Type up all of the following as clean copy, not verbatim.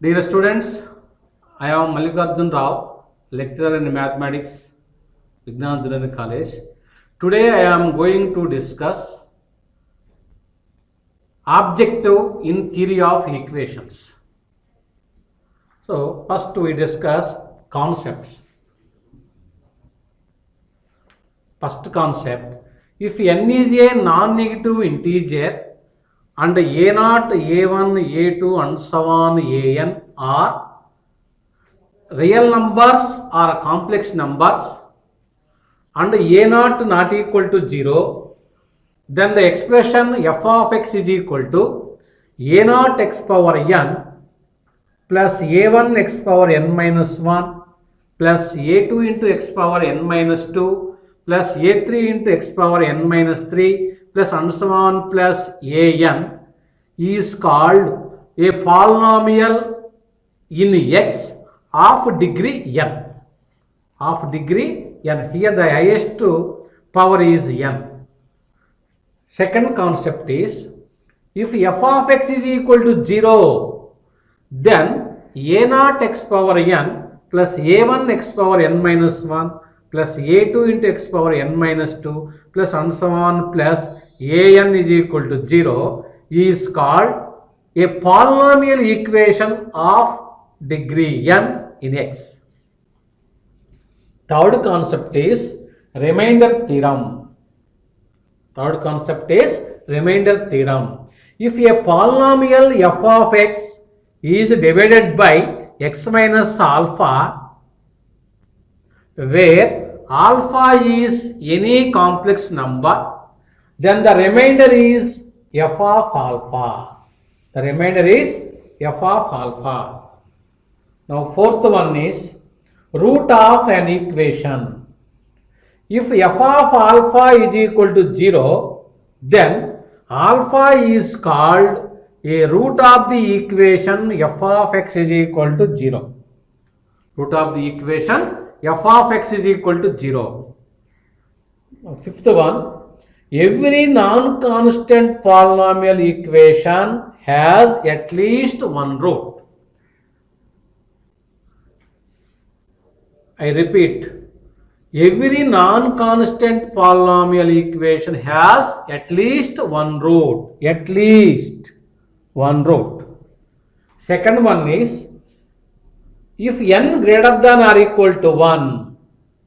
Dear students, I am Mallikarjun Rao, lecturer in mathematics, Vignan Junior College. Today I am going to discuss objective in theory of equations. So first we discuss concepts. First concept, if n is a non-negative integer and a0, a1, a2 and so on an are real numbers or complex numbers and a0 not equal to 0, then the expression f of x is equal to a0 x power n plus a1 x power n minus 1 plus a2 into x power n minus 2 plus a3 into x power n minus 3 plus and so on plus an is called a polynomial in x of degree n. Of degree n. Here the highest power is n. Second concept is, if f of x is equal to 0, then a0 x power n plus a1 x power n minus 1 plus a2 into x power n minus 2 plus and so on plus an is equal to 0 is called a polynomial equation of degree n in x. Third concept is remainder theorem. Third concept is remainder theorem. If a polynomial f of x is divided by x minus alpha, where alpha is any complex number, then the remainder is f of alpha. The remainder is f of alpha. Now fourth one is root of an equation. If f of alpha is equal to 0, then alpha is called a root of the equation f of x is equal to 0. Root of the equation f of x is equal to 0. Fifth one, every non-constant polynomial equation has at least one root. I repeat, every non-constant polynomial equation has at least one root. At least one root. Second one is, if n greater than or equal to 1,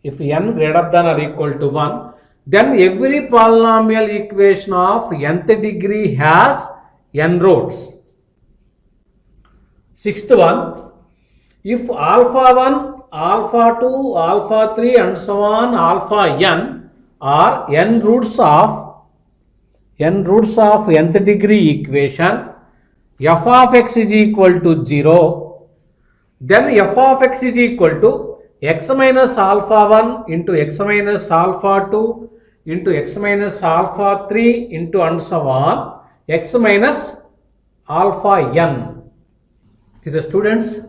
if n greater than or equal to 1, then every polynomial equation of nth degree has n roots. Sixth one, if alpha 1, alpha 2, alpha 3 and so on alpha n are n roots of nth degree equation, f of x is equal to 0, then f of x is equal to x minus alpha 1 into x minus alpha 2 into x minus alpha 3 into and so on x minus alpha n. Dear students,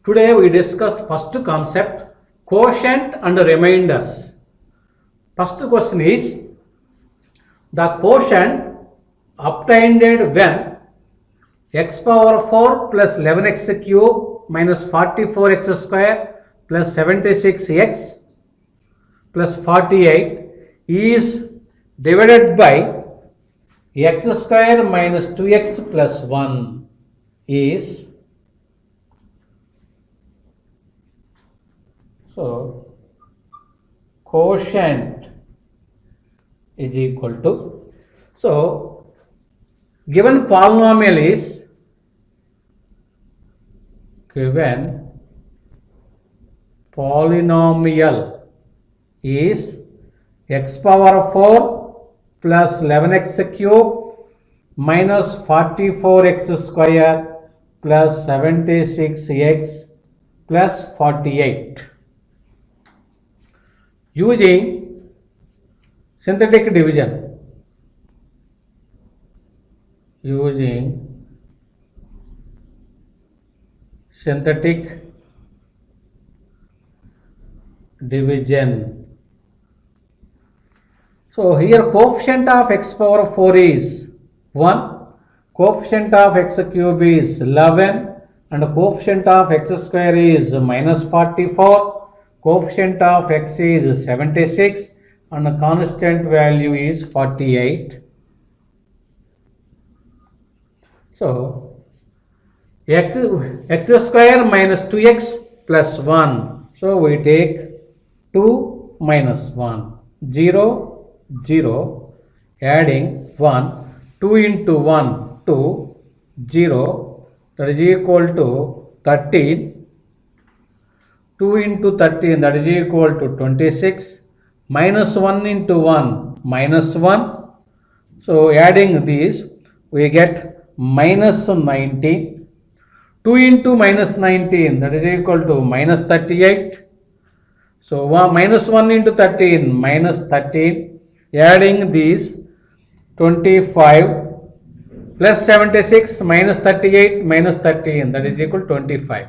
today we discuss first concept, quotient and remainders. First question is, the quotient obtained when x power 4 plus 11x cube minus 44x square plus 76x plus 48 is divided by x square minus 2x plus 1 is, so quotient is equal to, so given polynomial is, given polynomial is x power 4 plus 11x cube minus 44x square plus 76x plus 48. Using synthetic division, using synthetic division. So here coefficient of x power 4 is 1, coefficient of x cube is 11, and the coefficient of x square is minus 44, coefficient of x is 76, and the constant value is 48. So x square minus 2x plus 1. So we take 2 minus 1, 0, 0, adding 1, 2 into 1, 2, 0, that is equal to 13, 2 into 13, that is equal to 26, minus 1 into 1, minus 1. So adding these, we get minus 19. 2 into minus 19, that is equal to minus 38. So minus 1 into 13, minus 13. Adding these, 25 plus 76 minus 38 minus 13, that is equal to 25.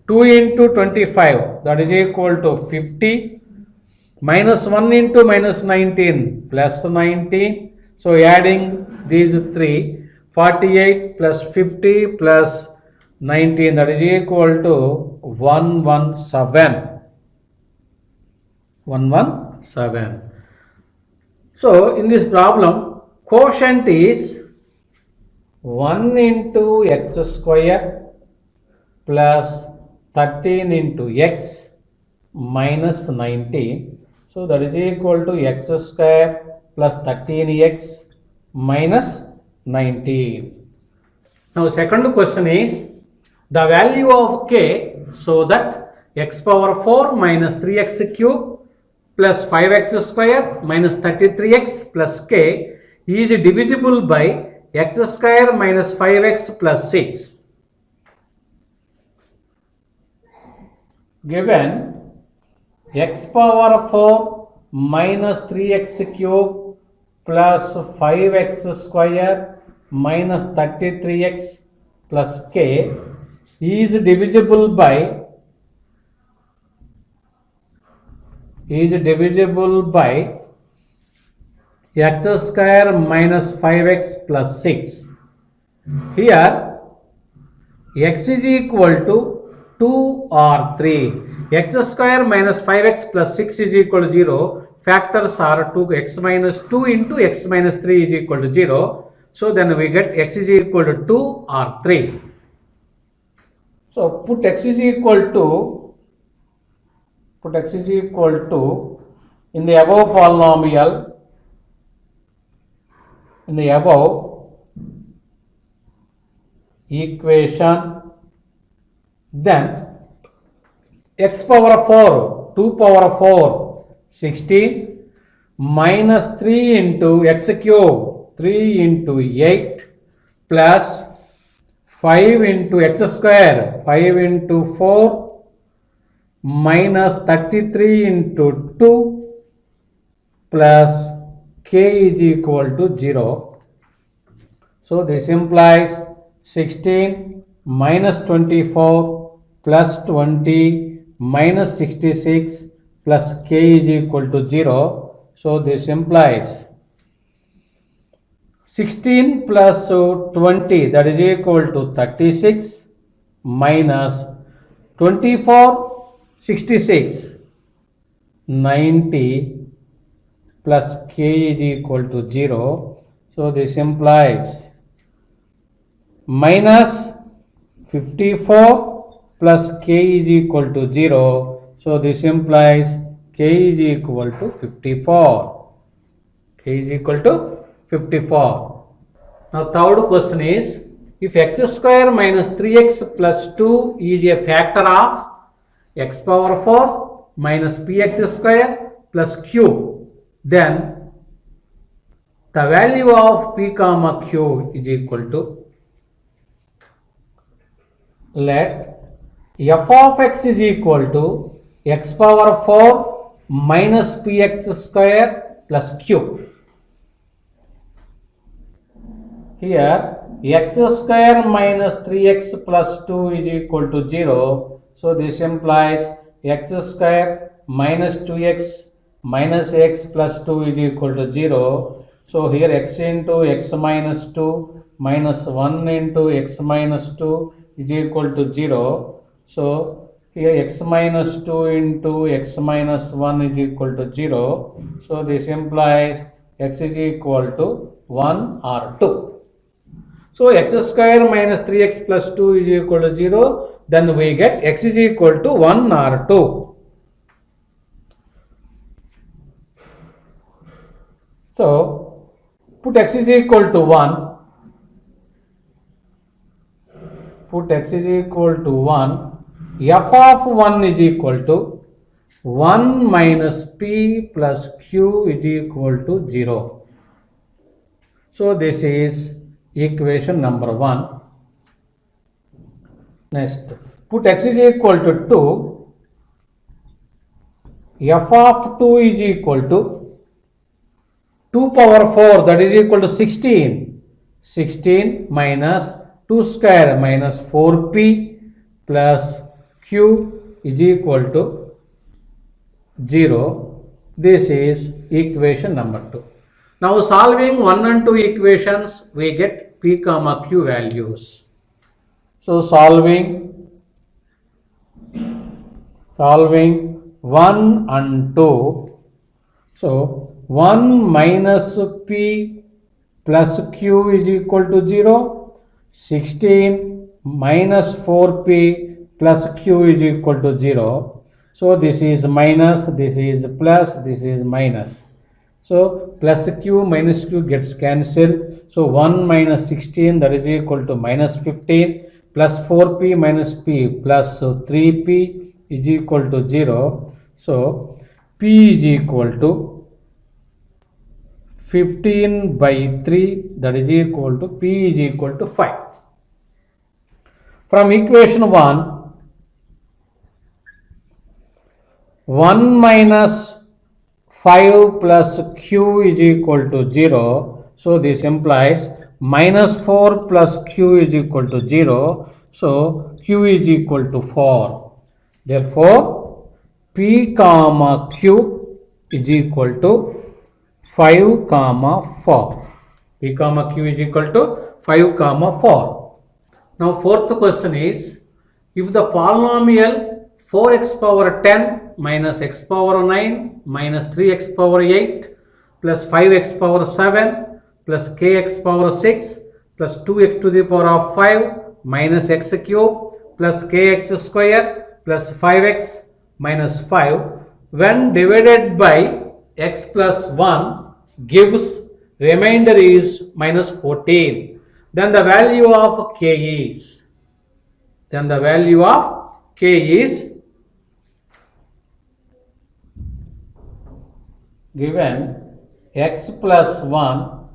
2 into 25, that is equal to 50. Minus 1 into minus 19 plus 19. So adding these three, 48 plus 50 plus 19, that is equal to 117. 117. So in this problem, quotient is 1 into x square plus 13 into x minus 19. So that is equal to x square plus 13x minus 19. Now second question is the value of k so that x power 4 minus 3x cube plus 5x square minus 33x plus k is divisible by x square minus 5x plus 6. Given x power 4 minus 3x cube plus 5x square minus 33x plus k is divisible by x square minus 5x plus 6. Here x is equal to 2 or 3. X square minus 5x plus 6 is equal to 0. Factors are 2x minus 2 into x minus 3 is equal to 0. So then we get x is equal to 2 or 3. So put x is equal to in the above polynomial, in the above equation, then x power 4, 2 power 4, 16 minus 3 into x cube, 3 into 8 plus 5 into x square, 5 into 4 minus 33 into 2 plus k is equal to 0. So this implies 16 minus 24 plus 20 minus 66 plus k is equal to 0. So this implies 16 plus 20, that is equal to 36 minus 24 66 90 plus k is equal to 0. So this implies minus 54 plus k is equal to 0. So this implies k is equal to 54. K is equal to 54. Now third question is, if x square minus 3x plus 2 is a factor of x power 4 minus px square plus q, then the value of p comma q is equal to, let f of x is equal to x power 4 minus px square plus q. Here x square minus 3x plus 2 is equal to 0. So this implies x square minus 2x minus x plus 2 is equal to 0. So here x into x minus 2 minus 1 into x minus 2 is equal to 0. So here x minus 2 into x minus 1 is equal to 0. So this implies x is equal to 1 or 2. So x square minus 3x plus 2 is equal to 0. Then we get x is equal to 1 or 2. So put x is equal to 1. Put x is equal to 1. F of 1 is equal to 1 minus p plus q is equal to 0. So this is equation number 1. Next, put x is equal to 2. F of 2 is equal to 2 power 4, that is equal to 16. 16 minus 2 square minus 4p plus q is equal to 0. This is equation number 2. Now solving 1 and 2 equations, we get p comma q values. So solving 1 and 2. So 1 minus p plus q is equal to 0. 16 minus 4p plus q is equal to 0. So this is minus, this is plus, this is minus. So plus q minus q gets cancelled. So 1 minus 16, that is equal to minus 15, plus 4p minus p plus 3p is equal to 0. So p is equal to 15 by 3, that is equal to p is equal to 5. From equation 1 minus 5 plus q is equal to 0. So this implies minus 4 plus q is equal to 0. So q is equal to 4. Therefore, p comma q is equal to 5 comma 4. P comma q is equal to 5 comma 4. Now fourth question is, if the polynomial 4x power 10 minus x power 9 minus 3x power 8 plus 5x power 7 plus kx power 6 plus 2x to the power of 5 minus x cube plus kx square plus 5x minus 5 when divided by x plus 1 gives remainder is minus 14. Then the value of k is given x plus 1,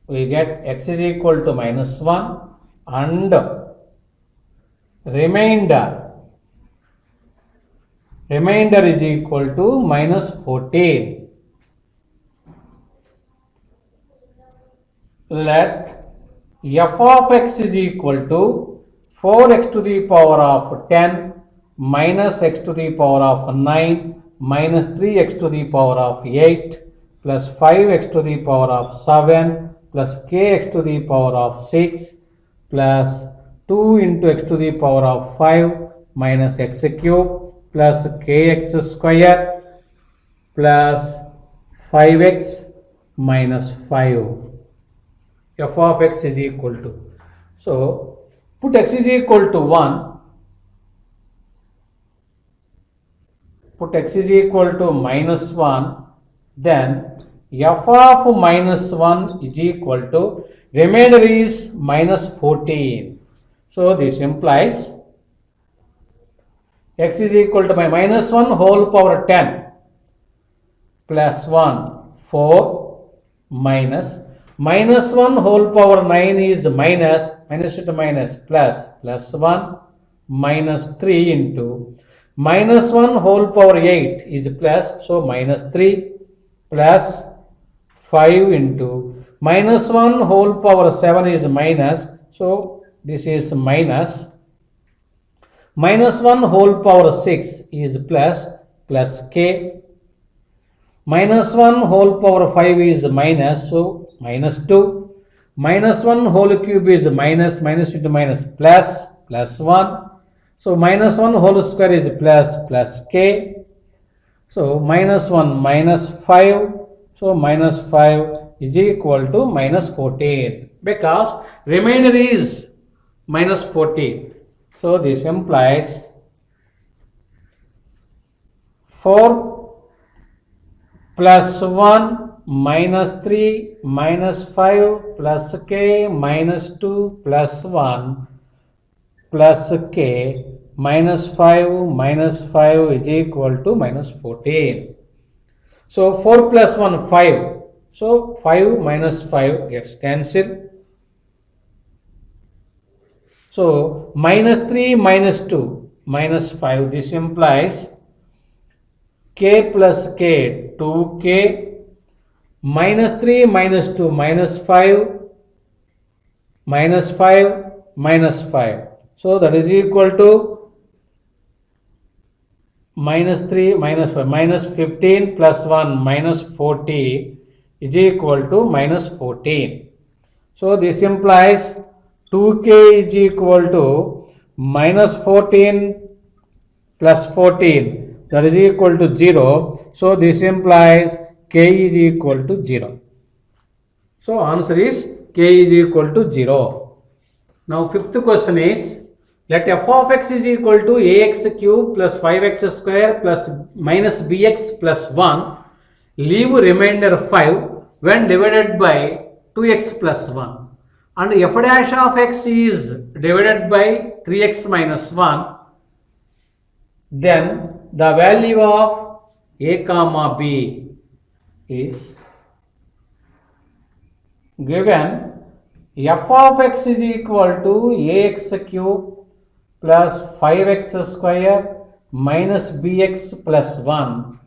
we get x is equal to minus 1 and remainder is equal to minus 14. Let f of x is equal to 4x to the power of 10 minus x to the power of 9 minus 3x to the power of 8 plus 5x to the power of 7 plus kx to the power of 6 plus 2 into x to the power of 5 minus x cube plus kx square plus 5x minus 5. F of x is equal to, so put x is equal to 1, put x is equal to minus 1, then f of minus 1 is equal to remainder is minus 14. So this implies x is equal to minus 1 whole power 10 plus 1 4 minus 1 whole power 9 is minus into minus plus 1 minus 3 into minus 1 whole power 8 is plus, so minus 3 plus 5 into minus 1 whole power 7 is minus, so this is minus 1 whole power 6 is plus k, minus 1 whole power 5 is minus, so minus 2, minus 1 whole cube is minus into minus plus plus 1. So minus 1 whole square is plus k. So minus 1 minus 5. So minus 5 is equal to minus 14 because remainder is minus 14. So this implies 4 plus 1 minus 3 minus 5 plus k minus 2 plus 1 plus k minus 5 is equal to minus 14. So 4 plus 1 5. So 5 minus 5 gets cancelled. So minus 3 minus 2 minus 5. This implies k plus k 2k minus 3 minus 2 minus 5 minus 5 minus 5. So that is equal to minus 3 minus 5 minus 15 plus 1 minus 40 is equal to minus 14. So this implies 2k is equal to minus 14 plus 14, that is equal to 0. So this implies k is equal to 0. So answer is k is equal to 0. Now fifth question is, let f of x is equal to ax cube plus 5x square plus minus bx plus 1 leave remainder 5 when divided by 2x plus 1, and f dash of x is divided by 3x minus 1, then the value of a comma b is given. F of x is equal to ax cube plus 5x square minus bx plus 1.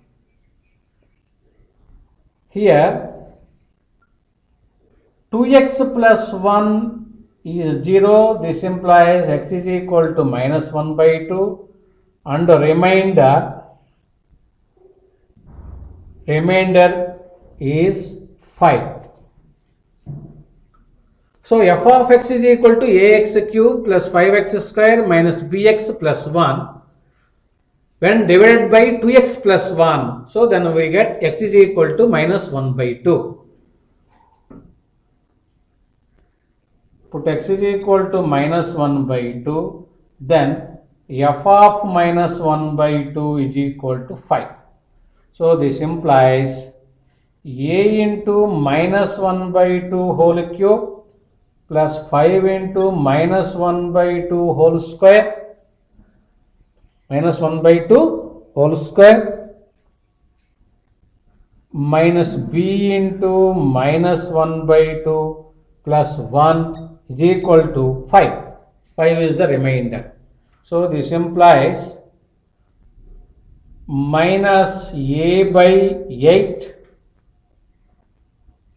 Here 2x plus 1 is 0. This implies x is equal to minus 1 by 2, and the remainder is 5. So f of x is equal to ax cube plus 5x square minus bx plus 1 when divided by 2x plus 1. So then we get x is equal to minus 1 by 2. Put x is equal to minus 1 by 2, then f of minus 1 by 2 is equal to 5. So this implies a into minus 1 by 2 whole cube plus 5 into minus 1 by 2 whole square, minus 1 by 2 whole square, minus b into minus 1 by 2 plus 1 is equal to 5. 5 is the remainder. So this implies minus a by 8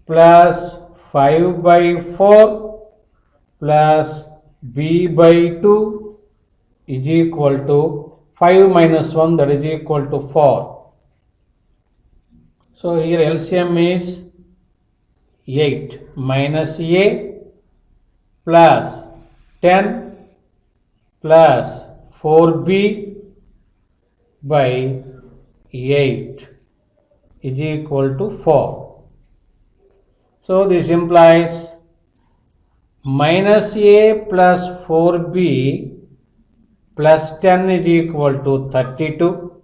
plus 5 by 4 plus b by 2 is equal to 5 minus 1, that is equal to 4. So here LCM is 8 minus a plus 10 plus 4b by 8 is equal to 4. So this implies minus a plus 4b plus 10 is equal to 32.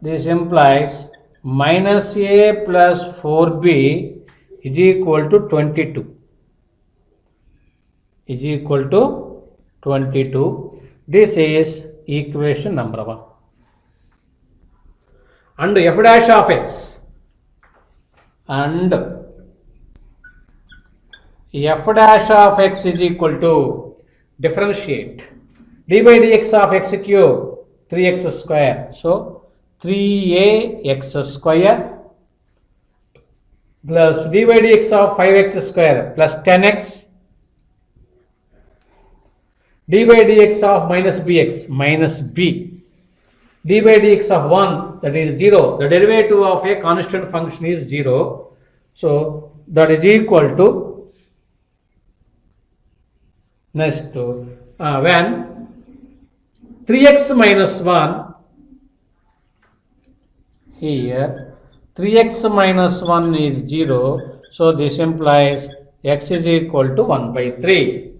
This implies minus a plus 4b is equal to 22. Is equal to 22. This is equation number 1. And f dash of x and f dash of x is equal to differentiate d by dx of x cube 3x square. So 3ax square plus d by dx of 5x square plus 10x d by dx of minus bx minus b d by dx of 1, that is 0. The derivative of a constant function is 0. So that is equal to next when 3x minus 1, here 3x minus 1 is 0, so this implies x is equal to 1 by 3.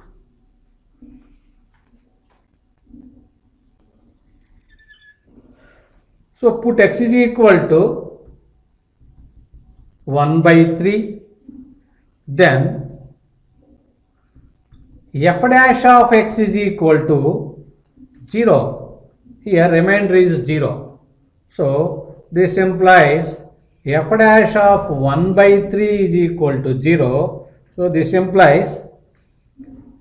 So put x is equal to 1 by 3, then f dash of x is equal to 0. Here remainder is 0. So this implies f dash of 1 by 3 is equal to 0. So this implies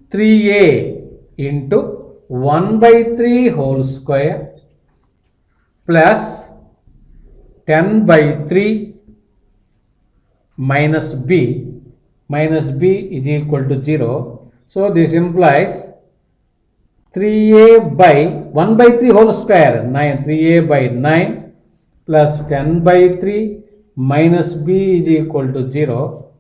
3a into 1 by 3 whole square plus 10 by 3 minus b is equal to 0. So this implies 3a by 1 by 3 whole square, 9, 3a by 9 plus 10 by 3 minus b is equal to 0.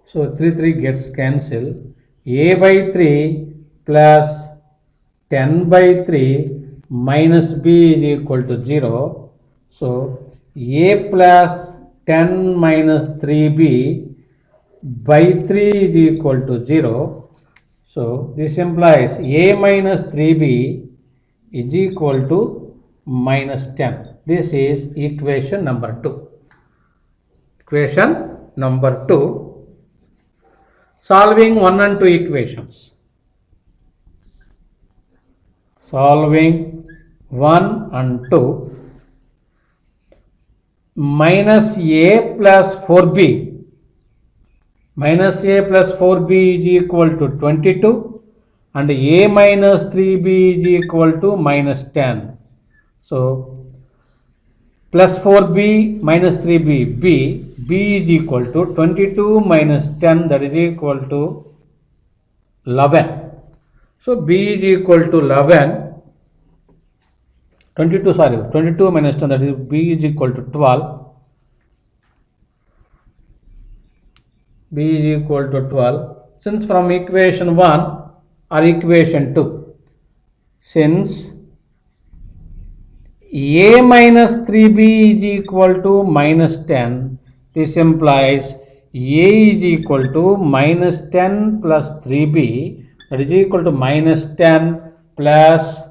So 3 gets cancelled. A by 3 plus 10 by 3 minus b is equal to 0. So a plus 10 minus 3b by 3 is equal to 0. So this implies a minus 3b is equal to minus 10. This is equation number 2. Equation number 2. Solving 1 and 2 equations. Solving 1 and 2. Minus a plus 4b. Minus a plus 4b is equal to 22 and a minus 3b is equal to minus 10. So plus 4b minus 3b, b is equal to 22 minus 10, that is equal to 11. So b is equal to 11. 22 minus 10, that is b is equal to 12. B is equal to 12. Since from equation 1 or equation 2, since a minus 3b is equal to minus 10, this implies a is equal to minus 10 plus 3b, that is equal to minus 10 plus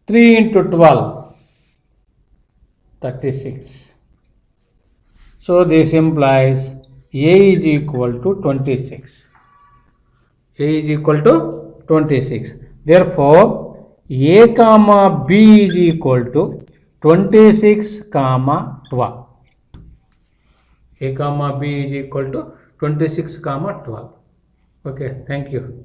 3 into 12, 36. So this implies a is equal to 26. A is equal to 26. Therefore, a comma b is equal to 26 comma 12. A comma b is equal to 26 comma 12. Okay, thank you.